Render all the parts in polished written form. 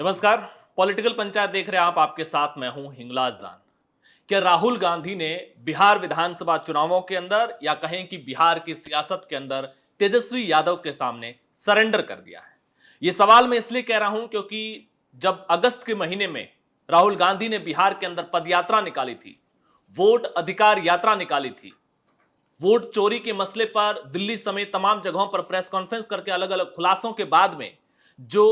नमस्कार। पॉलिटिकल पंचायत देख रहे हैं आप, आपके साथ मैं हूं हिंगलाज दान। क्या राहुल गांधी ने बिहार विधानसभा चुनावों के अंदर या कहें कि बिहार की सियासत के अंदर तेजस्वी यादव के सामने सरेंडर कर दिया है? यह सवाल मैं इसलिए कह रहा हूं क्योंकि जब अगस्त के महीने में राहुल गांधी ने बिहार के अंदर पदयात्रा निकाली थी, वोट अधिकार यात्रा निकाली थी, वोट चोरी के मसले पर दिल्ली समेत तमाम जगहों पर प्रेस कॉन्फ्रेंस करके अलग अलग खुलासों के बाद में जो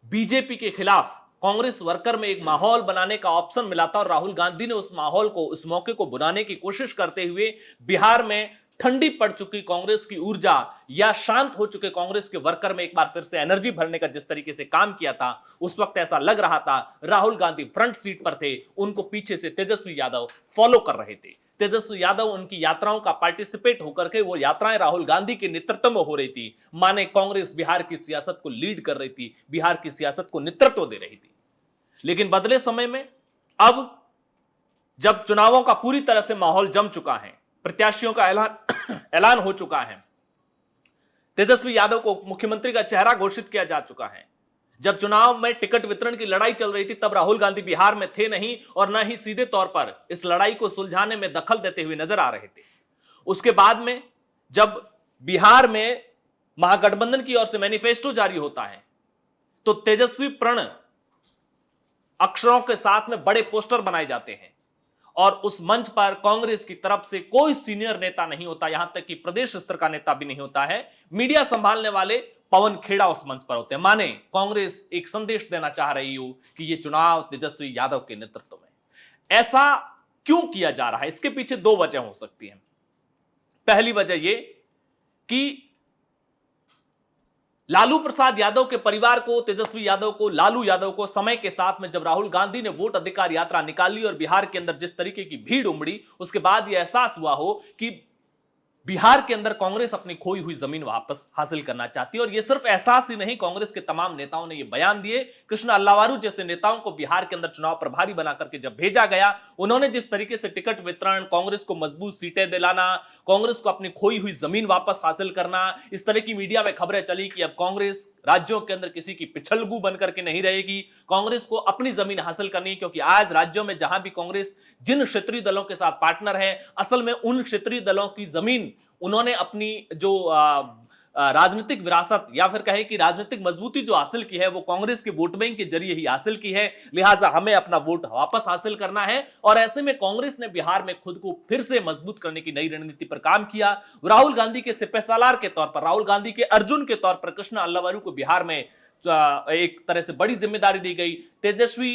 बीजेपी के खिलाफ कांग्रेस वर्कर में एक माहौल बनाने का ऑप्शन मिला था और राहुल गांधी ने उस माहौल को, उस मौके को बुलाने की कोशिश करते हुए बिहार में ठंडी पड़ चुकी कांग्रेस की ऊर्जा या शांत हो चुके कांग्रेस के वर्कर में एक बार फिर से एनर्जी भरने का जिस तरीके से काम किया था, उस वक्त ऐसा लग रहा था राहुल गांधी फ्रंट सीट पर थे, उनको पीछे से तेजस्वी यादव फॉलो कर रहे थे। तेजस्वी यादव उनकी यात्राओं का पार्टिसिपेट होकर के वो यात्राएं राहुल गांधी के नेतृत्व में हो रही थी। माने कांग्रेस बिहार की सियासत को लीड कर रही थी, बिहार की सियासत को नेतृत्व दे रही थी। लेकिन बदले समय में अब जब चुनावों का पूरी तरह से माहौल जम चुका है, प्रत्याशियों का ऐलान हो चुका है, तेजस्वी यादव को मुख्यमंत्री का चेहरा घोषित किया जा चुका है, जब चुनाव में टिकट वितरण की लड़ाई चल रही थी, तब राहुल गांधी बिहार में थे नहीं और न ही सीधे तौर पर इस लड़ाई को सुलझाने में दखल देते हुए नजर आ रहे थे। उसके बाद में जब बिहार में महागठबंधन की ओर से मैनिफेस्टो जारी होता है, तो तेजस्वी प्रण अक्षरों के साथ में बड़े पोस्टर बनाए जाते हैं और उस मंच पर कांग्रेस की तरफ से कोई सीनियर नेता नहीं होता, यहां तक कि प्रदेश स्तर का नेता भी नहीं होता है। मीडिया संभालने वाले पवन खेड़ा उस मंच पर होते हैं। माने कांग्रेस एक संदेश देना चाह रही हो कि यह चुनाव तेजस्वी यादव के नेतृत्व में। ऐसा क्यों किया जा रहा है? इसके पीछे दो वजह हो सकती हैं। पहली वजह यह कि लालू प्रसाद यादव के परिवार को, तेजस्वी यादव को, लालू यादव को समय के साथ में जब राहुल गांधी ने वोट अधिकार यात्रा निकाली और बिहार के अंदर जिस तरीके की भीड़ उमड़ी, उसके बाद यह एहसास हुआ हो कि बिहार के अंदर कांग्रेस अपनी खोई हुई जमीन वापस हासिल करना चाहती है। और यह सिर्फ एहसास ही नहीं, कांग्रेस के तमाम नेताओं ने यह बयान दिए। कृष्ण अल्लावारू जैसे नेताओं को बिहार के अंदर चुनाव प्रभारी बनाकर के जब भेजा गया, उन्होंने जिस तरीके से टिकट वितरण, कांग्रेस को मजबूत सीटें दिलाना, कांग्रेस को अपनी खोई हुई जमीन वापस हासिल करना, इस तरह की मीडिया में खबरें चली कि अब कांग्रेस राज्यों के अंदर किसी की पिछलगू बनकर के नहीं रहेगी, कांग्रेस को अपनी जमीन हासिल करनी, क्योंकि आज राज्यों में जहां भी कांग्रेस जिन क्षेत्रीय दलों के साथ पार्टनर है, असल में उन क्षेत्रीय दलों की जमीन उन्होंने अपनी जो राजनीतिक विरासत या फिर कहें कि राजनीतिक मजबूती जो हासिल की है, वो कांग्रेस के वोट बैंक के जरिए ही हासिल की है। लिहाजा हमें अपना वोट वापस हासिल करना है और ऐसे में कांग्रेस ने बिहार में खुद को फिर से मजबूत करने की नई रणनीति पर काम किया। राहुल गांधी के सिपहसालार के तौर पर, राहुल गांधी के अर्जुन के तौर पर कृष्ण अल्लावारू को बिहार में एक तरह से बड़ी जिम्मेदारी दी गई। तेजस्वी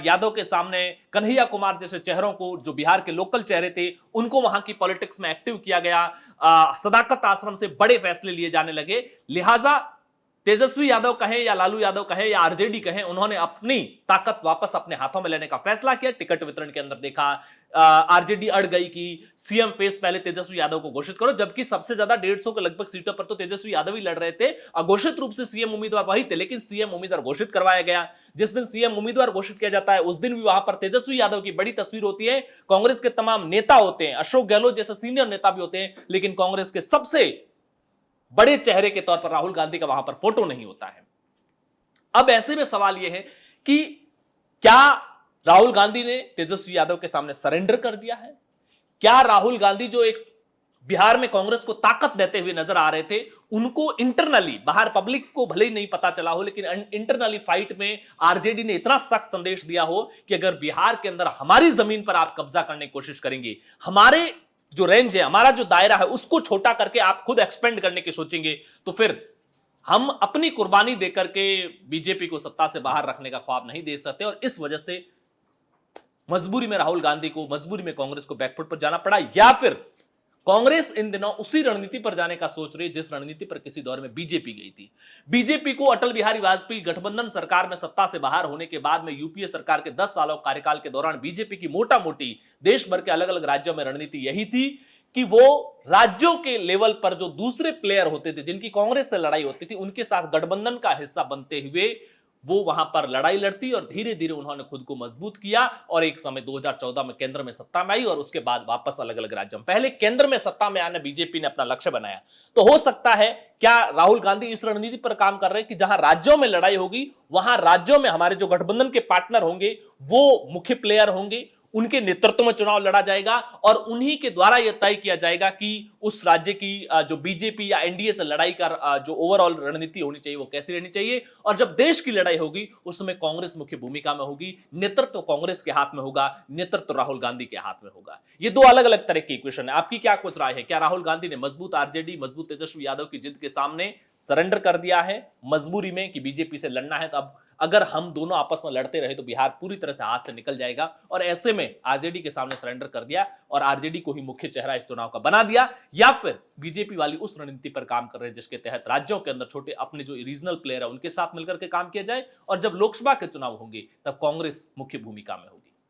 यादव के सामने कन्हैया कुमार जैसे चेहरों को, जो बिहार के लोकल चेहरे थे, उनको वहां की पॉलिटिक्स में एक्टिव किया गया। सदाकत आश्रम से बड़े फैसले लिए जाने लगे। लिहाजा तेजस्वी यादव कहें या लालू यादव कहें या आरजेडी कहें, उन्होंने अपनी ताकत वापस अपने हाथों में लेने का फैसला किया। टिकट वितरण के अंदर देखा आरजेडी अड़ गई कि सीएम फेस पहले तेजस्वी यादव को घोषित करो, जबकि सबसे ज्यादा 150 के लगभग सीटों पर तो तेजस्वी यादव ही लड़ रहे थे। अघोषित रूप से सीएम उम्मीदवार वही थे, लेकिन सीएम उम्मीदवार घोषित करवाया गया। जिस दिन सीएम उम्मीदवार घोषित किया जाता है, उस दिन भी वहां पर तेजस्वी यादव की बड़ी तस्वीर होती है। कांग्रेस के तमाम नेता होते हैं, अशोक गहलोत जैसे सीनियर नेता भी होते हैं, लेकिन कांग्रेस के सबसे बड़े चेहरे के तौर पर राहुल गांधी का वहां पर फोटो नहीं होता है। अब ऐसे में सवाल यह है कि क्या राहुल गांधी ने तेजस्वी यादव के सामने सरेंडर कर दिया है? क्या राहुल गांधी जो एक बिहार में कांग्रेस को ताकत देते हुए नजर आ रहे थे, उनको इंटरनली, बाहर पब्लिक को भले ही नहीं पता चला हो, लेकिन इंटरनली फाइट में आरजेडी ने इतना सख्त संदेश दिया हो कि अगर बिहार के अंदर हमारी जमीन पर आप कब्जा करने की कोशिश करेंगे, हमारे जो रेंज है, हमारा जो दायरा है, उसको छोटा करके आप खुद एक्सपेंड करने की सोचेंगे, तो फिर हम अपनी कुर्बानी देकर के बीजेपी को सत्ता से बाहर रखने का ख्वाब नहीं दे सकते। और इस वजह से मजबूरी में राहुल गांधी को, मजबूरी में कांग्रेस को बैकफुट पर जाना पड़ा, या फिर कांग्रेस इन दिनों उसी रणनीति पर जाने का सोच रही है जिस रणनीति पर किसी दौर में बीजेपी गई थी। बीजेपी को अटल बिहारी वाजपेयी गठबंधन सरकार में सत्ता से बाहर होने के बाद में यूपीए सरकार के 10 सालों कार्यकाल के दौरान बीजेपी की मोटा मोटी देश भर के अलग अलग राज्यों में रणनीति यही थी कि वो राज्यों के लेवल पर जो दूसरे प्लेयर होते थे, जिनकी कांग्रेस से लड़ाई होती थी, उनके साथ गठबंधन का हिस्सा बनते हुए वो वहां पर लड़ाई लड़ती और धीरे धीरे उन्होंने खुद को मजबूत किया और एक समय 2014 में केंद्र में सत्ता में आई और उसके बाद वापस अलग अलग राज्यों में, पहले केंद्र में सत्ता में आने बीजेपी ने अपना लक्ष्य बनाया। तो हो सकता है क्या राहुल गांधी इस रणनीति पर काम कर रहे हैं कि जहां राज्यों में लड़ाई होगी वहां राज्यों में हमारे जो गठबंधन के पार्टनर होंगे वो मुख्य प्लेयर होंगे, उनके नेतृत्व में चुनाव लड़ा जाएगा और उन्हीं के द्वारा यह तय किया जाएगा कि उस राज्य की जो बीजेपी या एनडीए से लड़ाई का जो ओवरऑल रणनीति होनी चाहिए वो कैसी रहनी चाहिए। और जब देश की लड़ाई होगी उस समय कांग्रेस मुख्य भूमिका में होगी, नेतृत्व कांग्रेस के हाथ में होगा, नेतृत्व राहुल गांधी के हाथ में होगा। ये दो अलग अलग तरह की इक्वेशन है। आपकी क्या कुछ राय है? क्या राहुल गांधी ने मजबूत आरजेडी, मजबूत तेजस्वी यादव की जिद के सामने सरेंडर कर दिया है मजबूरी में कि बीजेपी से लड़ना है, तो अब अगर हम दोनों आपस में लड़ते रहे तो बिहार पूरी तरह से हाथ से निकल जाएगा, और ऐसे में आरजेडी के सामने सरेंडर कर दिया और आरजेडी को ही मुख्य चेहरा इस चुनाव का बना दिया, या फिर बीजेपी वाली उस रणनीति पर काम कर रहे हैं जिसके तहत राज्यों के अंदर छोटे अपने जो रीजनल प्लेयर है उनके साथ मिलकर के काम किया जाए और जब लोकसभा के चुनाव होंगे तब कांग्रेस मुख्य भूमिका में होगी।